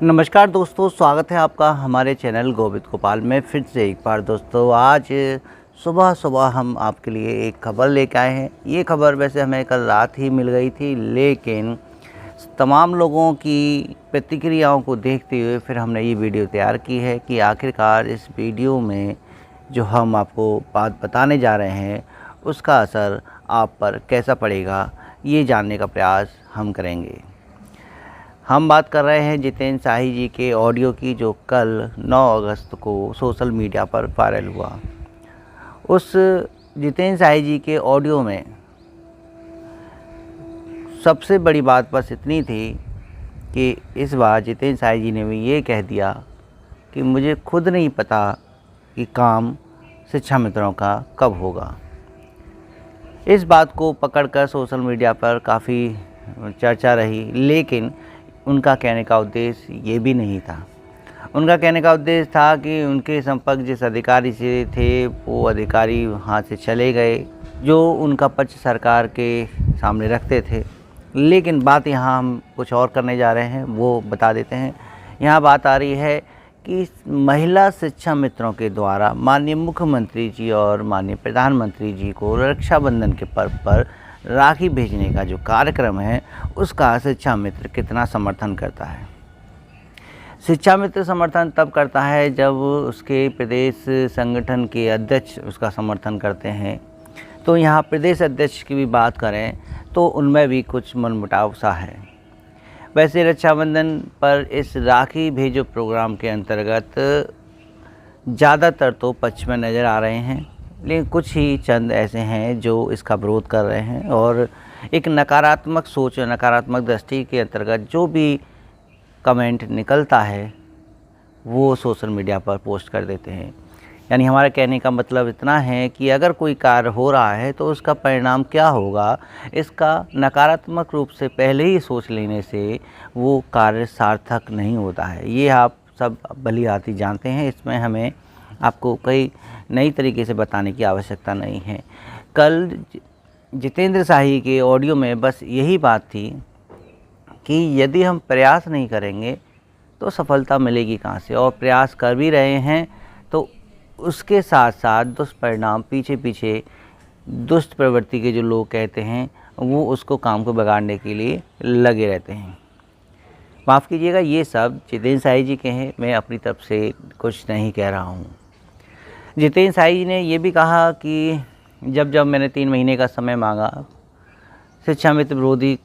नमस्कार दोस्तों, स्वागत है आपका हमारे चैनल गोविंद गोपाल में फिर से एक बार। दोस्तों आज सुबह सुबह हम आपके लिए एक खबर लेकर आए हैं। ये खबर वैसे हमें कल रात ही मिल गई थी, लेकिन तमाम लोगों की प्रतिक्रियाओं को देखते हुए फिर हमने ये वीडियो तैयार की है कि आखिरकार इस वीडियो में जो हम आपको बात बताने जा रहे हैं उसका असर आप पर कैसा पड़ेगा, ये जानने का प्रयास हम करेंगे। हम बात कर रहे हैं जितेंद्र शाही जी के ऑडियो की, जो कल 9 अगस्त को सोशल मीडिया पर वायरल हुआ। उस जितेंद्र शाही जी के ऑडियो में सबसे बड़ी बात बस इतनी थी कि इस बार जितेंद्र शाही जी ने भी ये कह दिया कि मुझे खुद नहीं पता कि काम शिक्षा मित्रों का कब होगा। इस बात को पकड़कर सोशल मीडिया पर काफ़ी चर्चा रही, लेकिन उनका कहने का उद्देश्य ये भी नहीं था। उनका कहने का उद्देश्य था कि उनके संपर्क जिस अधिकारी से थे वो अधिकारी वहाँ से चले गए, जो उनका पक्ष सरकार के सामने रखते थे। लेकिन बात यहाँ हम कुछ और करने जा रहे हैं, वो बता देते हैं। यहाँ बात आ रही है कि महिला शिक्षा मित्रों के द्वारा माननीय मुख्यमंत्री जी और माननीय प्रधानमंत्री जी को रक्षाबंधन के पर्व पर राखी भेजने का जो कार्यक्रम है उसका शिक्षा मित्र कितना समर्थन करता है। शिक्षा मित्र समर्थन तब करता है जब उसके प्रदेश संगठन के अध्यक्ष उसका समर्थन करते हैं। तो यहाँ प्रदेश अध्यक्ष की भी बात करें तो उनमें भी कुछ मनमुटाव सा है। वैसे रक्षाबंधन पर इस राखी भेजो प्रोग्राम के अंतर्गत ज़्यादातर तो पक्ष में नज़र आ रहे हैं, लेकिन कुछ ही चंद ऐसे हैं जो इसका विरोध कर रहे हैं और एक नकारात्मक सोच, नकारात्मक दृष्टि के अंतर्गत जो भी कमेंट निकलता है वो सोशल मीडिया पर पोस्ट कर देते हैं। यानी हमारा कहने का मतलब इतना है कि अगर कोई कार्य हो रहा है तो उसका परिणाम क्या होगा, इसका नकारात्मक रूप से पहले ही सोच लेने से वो कार्य सार्थक नहीं होता है। ये आप सब भली-भांति जानते हैं, इसमें हमें आपको कई नई तरीके से बताने की आवश्यकता नहीं है। कल जितेंद्र शाही के ऑडियो में बस यही बात थी कि यदि हम प्रयास नहीं करेंगे तो सफलता मिलेगी कहाँ से, और प्रयास कर भी रहे हैं तो उसके साथ साथ दुष्परिणाम पीछे पीछे दुष्ट प्रवृत्ति के जो लोग कहते हैं वो उसको काम को बिगाड़ने के लिए लगे रहते हैं। माफ़ कीजिएगा, ये सब जितेंद्र शाही जी के हैं, मैं अपनी तरफ से कुछ नहीं कह रहा हूँ। जितेंद्र शाही जी ने ये भी कहा कि जब मैंने 3 महीने का समय मांगा, शिक्षा मित्र विरोधी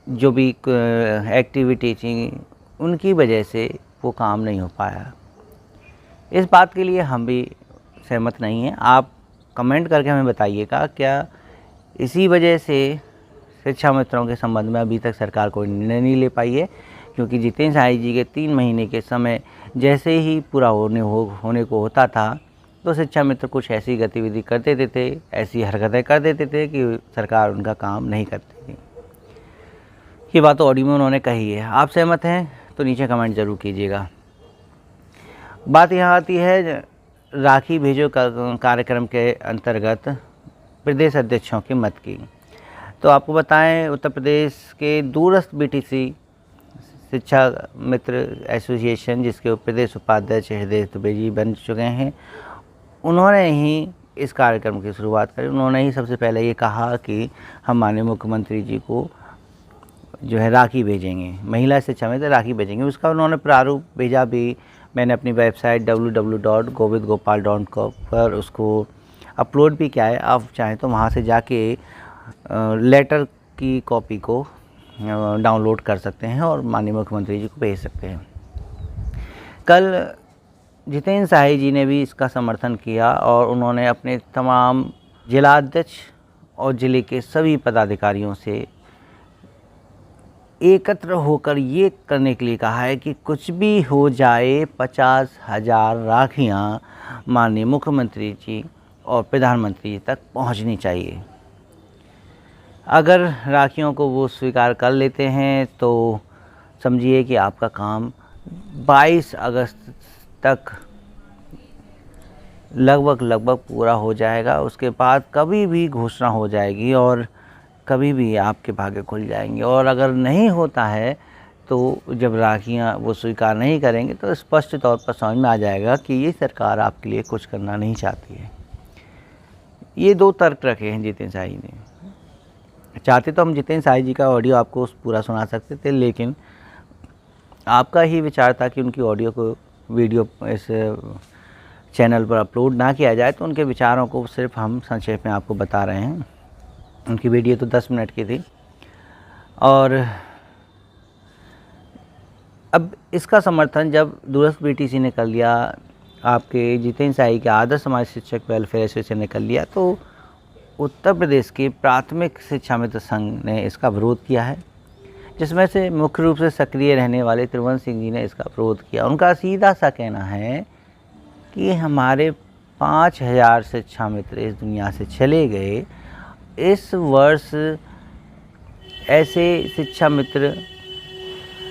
जो भी एक्टिविटी थी उनकी वजह से वो काम नहीं हो पाया। इस बात के लिए हम भी सहमत नहीं हैं। आप कमेंट करके हमें बताइएगा, क्या इसी वजह से शिक्षा मित्रों के संबंध में अभी तक सरकार कोई निर्णय नहीं ले पाई है? क्योंकि जितेंद्र शाही जी के 3 महीने के समय जैसे ही पूरा होने को होता था तो शिक्षा मित्र कुछ ऐसी गतिविधि कर देते थे, ऐसी हरकतें कर देते थे कि सरकार उनका काम नहीं करती थी। ये बात ऑडियो में उन्होंने कही है। आप सहमत हैं तो नीचे कमेंट ज़रूर कीजिएगा। बात यहाँ आती है राखी भेजो कार्यक्रम के अंतर्गत प्रदेश अध्यक्षों के मत की। तो आपको बताएं, उत्तर प्रदेश के दूरस्थ बीटीसी शिक्षा मित्र एसोसिएशन, जिसके प्रदेश उपाध्यक्ष हृदय दुबे जी बन चुके हैं, उन्होंने ही इस कार्यक्रम की शुरुआत करी। उन्होंने ही सबसे पहले ये कहा कि हम माननीय मुख्यमंत्री जी को जो है राखी भेजेंगे, महिला शिक्षा मित्र राखी भेजेंगे। उसका उन्होंने प्रारूप भेजा भी। मैंने अपनी वेबसाइट www.govindgopal.com पर उसको अपलोड भी किया है। आप चाहें तो वहाँ से जाके लेटर की कॉपी को डाउनलोड कर सकते हैं और माननीय मुख्यमंत्री जी को भेज सकते हैं। कल जितेंद्र शाही जी ने भी इसका समर्थन किया और उन्होंने अपने तमाम जिलाध्यक्ष और ज़िले के सभी पदाधिकारियों से एकत्र होकर ये करने के लिए कहा है कि कुछ भी हो जाए 50,000 राखियाँ माननीय मुख्यमंत्री जी और प्रधानमंत्री जी तक पहुंचनी चाहिए। अगर राखियों को वो स्वीकार कर लेते हैं तो समझिए कि आपका काम 22 अगस्त तक लगभग पूरा हो जाएगा। उसके बाद कभी भी घोषणा हो जाएगी और कभी भी आपके भाग्य खुल जाएंगे। और अगर नहीं होता है तो जब राखियाँ वो स्वीकार नहीं करेंगे तो स्पष्ट तौर पर समझ में आ जाएगा कि ये सरकार आपके लिए कुछ करना नहीं चाहती है। ये 2 तर्क रखे हैं जितेंद्र शाही ने। चाहते तो हम जितेंद्र शाही जी का ऑडियो आपको पूरा सुना सकते थे, लेकिन आपका ही विचार था कि उनकी ऑडियो को वीडियो इस चैनल पर अपलोड ना किया जाए, तो उनके विचारों को सिर्फ हम संक्षेप में आपको बता रहे हैं। उनकी वीडियो तो 10 मिनट की थी और अब इसका समर्थन जब दूरस्थ बीटीसी ने कर लिया, आपके जितेंद्र शाही के आदर्श समाज शिक्षक वेलफेयर एसोसिएशन ने कर लिया, तो उत्तर प्रदेश के प्राथमिक शिक्षा मित्र संघ ने इसका विरोध किया है, जिसमें से मुख्य रूप से सक्रिय रहने वाले त्रिभुवन सिंह जी ने इसका विरोध किया। उनका सीधा सा कहना है कि हमारे 5000 शिक्षा मित्र इस दुनिया से चले गए, इस वर्ष ऐसे शिक्षा मित्र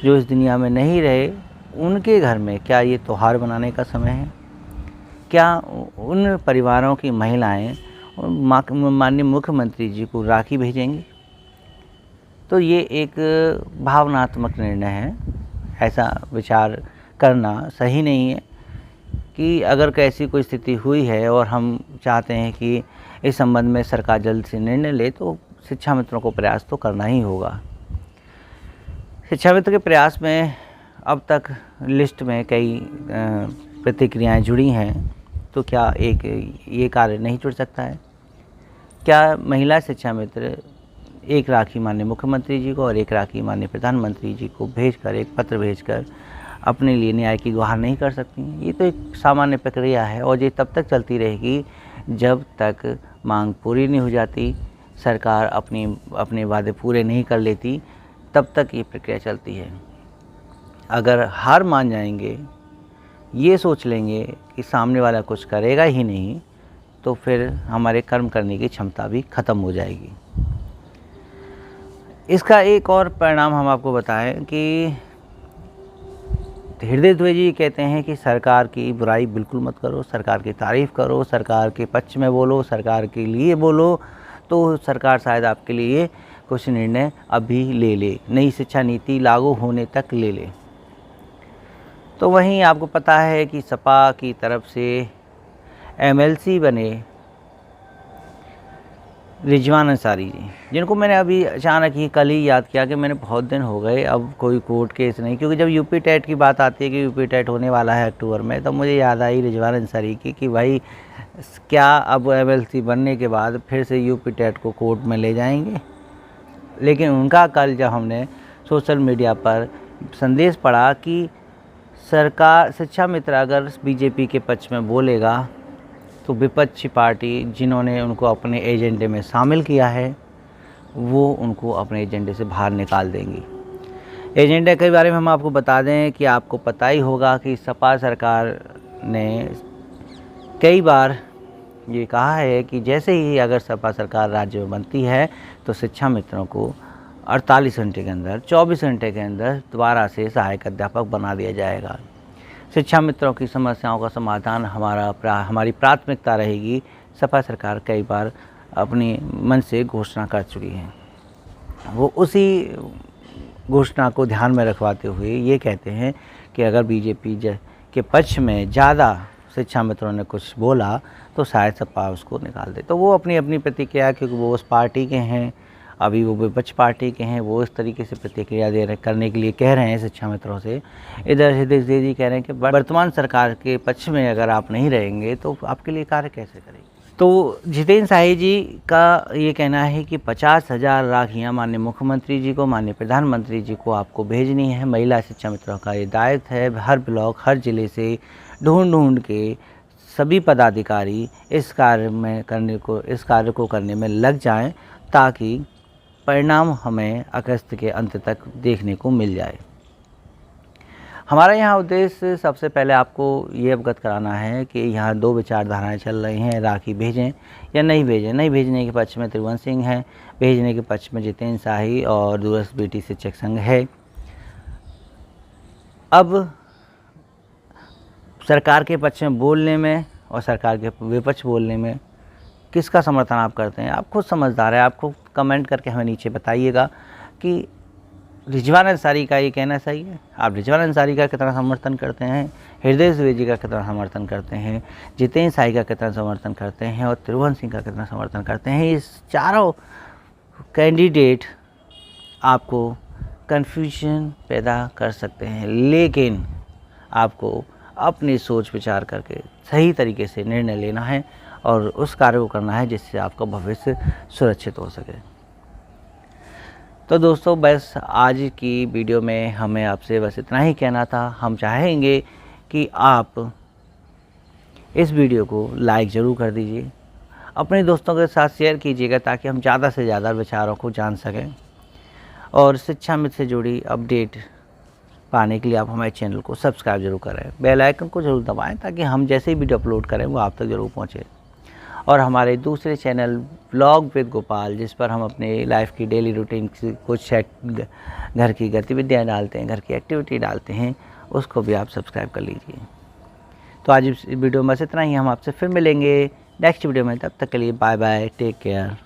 जो इस दुनिया में नहीं रहे, उनके घर में क्या ये त्यौहार मनाने का समय है? क्या उन परिवारों की महिलाएं माननीय मुख्यमंत्री जी को राखी भेजेंगी? तो ये एक भावनात्मक निर्णय है। ऐसा विचार करना सही नहीं है कि अगर कैसी कोई स्थिति हुई है और हम चाहते हैं कि इस संबंध में सरकार जल्द से निर्णय ले, तो शिक्षा मित्रों को प्रयास तो करना ही होगा। शिक्षा मित्र के प्रयास में अब तक लिस्ट में कई प्रतिक्रियाएं जुड़ी हैं, तो क्या एक ये कार्य नहीं जुड़ सकता है? क्या महिला शिक्षा मित्र एक राखी माननीय मुख्यमंत्री जी को और एक राखी माननीय प्रधानमंत्री जी को भेजकर, एक पत्र भेजकर अपने लिए न्याय की गुहार नहीं कर सकती हैं? ये तो एक सामान्य प्रक्रिया है और ये तब तक चलती रहेगी जब तक मांग पूरी नहीं हो जाती, सरकार अपने वादे पूरे नहीं कर लेती, तब तक ये प्रक्रिया चलती है। अगर हार मान जाएंगे, ये सोच लेंगे कि सामने वाला कुछ करेगा ही नहीं, तो फिर हमारे कर्म करने की क्षमता भी खत्म हो जाएगी। इसका एक और परिणाम हम आपको बताएं कि हृदय द्विवेदी जी कहते हैं कि सरकार की बुराई बिल्कुल मत करो, सरकार की तारीफ़ करो, सरकार के पक्ष में बोलो, सरकार के लिए बोलो, तो सरकार शायद आपके लिए कुछ निर्णय अभी ले ले, नई शिक्षा नीति लागू होने तक ले ले। तो वहीं आपको पता है कि सपा की तरफ से एमएलसी बने रिजवान अंसारी जी, जिनको मैंने अभी अचानक ही कल ही याद किया कि मैंने बहुत दिन हो गए, अब कोई कोर्ट केस नहीं, क्योंकि जब यूपी टेट की बात आती है कि यूपी टेट होने वाला है अक्टूबर में, तब मुझे याद आई रिजवान अंसारी की कि भाई क्या अब एमएलसी बनने के बाद फिर से यूपी टेट को कोर्ट में ले जाएंगे। लेकिन उनका कल जब हमने सोशल मीडिया पर संदेश पढ़ा कि सरकार शिक्षा मित्र अगर बीजेपी के पक्ष में बोलेगा तो विपक्षी पार्टी जिन्होंने उनको अपने एजेंडे में शामिल किया है वो उनको अपने एजेंडे से बाहर निकाल देंगी। एजेंडे के बारे में हम आपको बता दें कि आपको पता ही होगा कि सपा सरकार ने कई बार ये कहा है कि जैसे ही अगर सपा सरकार राज्य में बनती है तो शिक्षा मित्रों को 48 घंटे के अंदर, 24 घंटे के अंदर दोबारा से सहायक अध्यापक बना दिया जाएगा। शिक्षा मित्रों की समस्याओं का समाधान हमारी प्राथमिकता रहेगी। सपा सरकार कई बार अपने मन से घोषणा कर चुकी है। वो उसी घोषणा को ध्यान में रखवाते हुए ये कहते हैं कि अगर बीजेपी के पक्ष में ज़्यादा शिक्षा मित्रों ने कुछ बोला तो शायद सपा उसको निकाल दे। तो वो अपनी अपनी प्रतिक्रिया, क्योंकि वो उस पार्टी के हैं, अभी वो विपक्ष पार्टी के हैं, वो इस तरीके से प्रतिक्रिया करने के लिए कह रहे हैं शिक्षा मित्रों से। इधर हृदय जी कह रहे हैं कि वर्तमान सरकार के पक्ष में अगर आप नहीं रहेंगे तो आपके लिए कार्य कैसे करेंगे। तो जितेंद्र शाही जी का ये कहना है कि 50,000 राखियाँ माननीय मुख्यमंत्री जी को, माननीय प्रधानमंत्री जी को आपको भेजनी है। महिला शिक्षा मित्रों का ये दायित्व है। हर ब्लॉक, हर ज़िले से ढूंढ के सभी पदाधिकारी इस कार्य को करने में लग जाएं, ताकि परिणाम हमें अगस्त के अंत तक देखने को मिल जाए। हमारा यहाँ उद्देश्य सबसे पहले आपको ये अवगत कराना है कि यहाँ 2 विचारधाराएं चल रही हैं, राखी भेजें या नहीं भेजें। नहीं भेजने के पक्ष में त्रिभुवन सिंह है, भेजने के पक्ष में जितेंद्र शाही और दूरस्थ बेटी शिक्षक संघ है। अब सरकार के पक्ष में बोलने में और सरकार के विपक्ष बोलने में किसका समर्थन आप करते हैं? आप खुद समझदार है, आपको कमेंट करके हमें नीचे बताइएगा कि रिजवान अंसारी का ये कहना सही है? आप रिजवान अंसारी का कितना समर्थन करते हैं, हृदय द्विवेदी का कितना समर्थन करते हैं, जितेंद्र साई का कितना समर्थन करते हैं और त्रिभुवन सिंह का कितना समर्थन करते हैं? इस चारों कैंडिडेट आपको कन्फ्यूजन पैदा कर सकते हैं, लेकिन आपको अपनी सोच विचार करके सही तरीके से निर्णय लेना है और उस कार्य को करना है जिससे आपका भविष्य सुरक्षित हो सके। तो दोस्तों, बस आज की वीडियो में हमें आपसे बस इतना ही कहना था। हम चाहेंगे कि आप इस वीडियो को लाइक ज़रूर कर दीजिए, अपने दोस्तों के साथ शेयर कीजिएगा ताकि हम ज़्यादा से ज़्यादा विचारों को जान सकें। और शिक्षा मित्र से जुड़ी अपडेट पाने के लिए आप हमारे चैनल को सब्सक्राइब जरूर करें, बेल आइकन को जरूर दबाएं ताकि हम जैसे ही वीडियो अपलोड करें वो आप तक जरूर पहुंचे। और हमारे दूसरे चैनल व्लॉग विद गोपाल, जिस पर हम अपने लाइफ की डेली रूटीन की कुछ घर की गतिविधियाँ डालते हैं, घर की एक्टिविटी डालते हैं, उसको भी आप सब्सक्राइब कर लीजिए। तो आज इस वीडियो में बस इतना ही। हम आपसे फिर मिलेंगे नेक्स्ट वीडियो में, तब तक के लिए बाय बाय, टेक केयर।